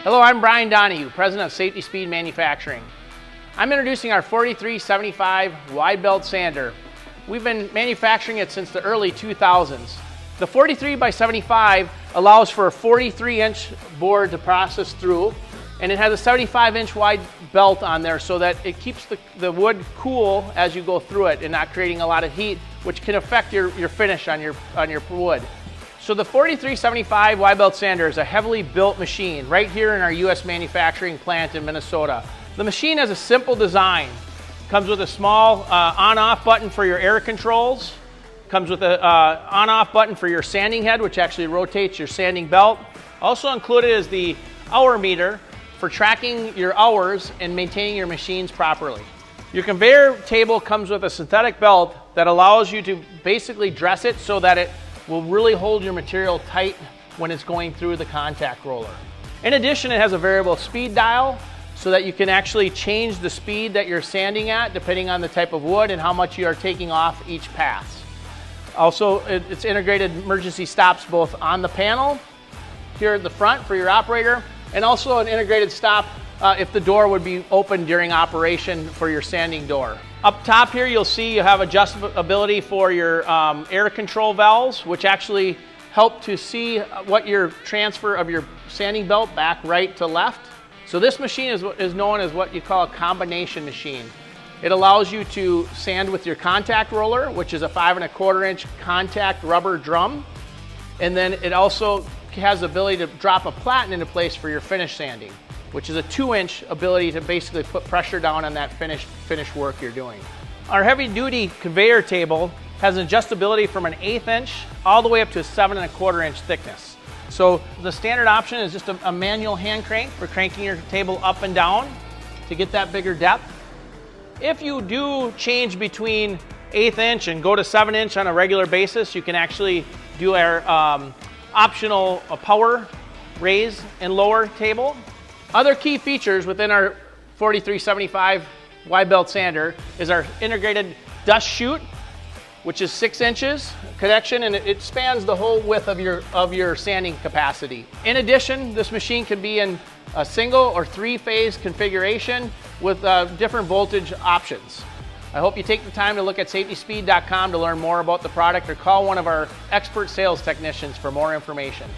Hello, I'm Brian Donahue, President of Safety Speed Manufacturing. I'm introducing our 4375 wide belt sander. We've been manufacturing it since the early 2000s. The 43x75 allows for a 43-inch board to process through, and it has a 75-inch wide belt on there so that it keeps the wood cool as you go through it and not creating a lot of heat, which can affect your finish on your wood. So the 4375 wide belt sander is a heavily built machine right here in our US manufacturing plant in Minnesota. The machine has a simple design. Comes with a small on-off button for your air controls. Comes with a on-off button for your sanding head, which actually rotates your sanding belt. Also included is the hour meter for tracking your hours and maintaining your machines properly. Your conveyor table comes with a synthetic belt that allows you to basically dress it so that it will really hold your material tight when it's going through the contact roller. In addition, it has a variable speed dial so that you can actually change the speed that you're sanding at depending on the type of wood and how much you are taking off each pass. Also, it's integrated emergency stops both on the panel here at the front for your operator, and also an integrated stop if the door would be open during operation for your sanding door. Up top here, you'll see you have adjustability for your air control valves, which actually help to see what your transfer of your sanding belt back right to left. So this machine is known as what you call a combination machine. It allows you to sand with your contact roller, which is a 5 1/4 inch contact rubber drum. And then it also has the ability to drop a platen into place for your finish sanding, which is a 2-inch ability to basically put pressure down on that finished work you're doing. Our heavy duty conveyor table has an adjustability from an 1/8 inch all the way up to a 7 1/4 inch thickness. So the standard option is just a manual hand crank for cranking your table up and down to get that bigger depth. If you do change between 1/8 inch and go to 7 inch on a regular basis, you can actually do our optional power raise and lower table. Other key features within our 4375 wide belt sander is our integrated dust chute, which is 6 inches connection, and it spans the whole width of your sanding capacity. In addition, this machine can be in a single or 3-phase configuration with different voltage options. I hope you take the time to look at safetyspeed.com to learn more about the product, or call one of our expert sales technicians for more information.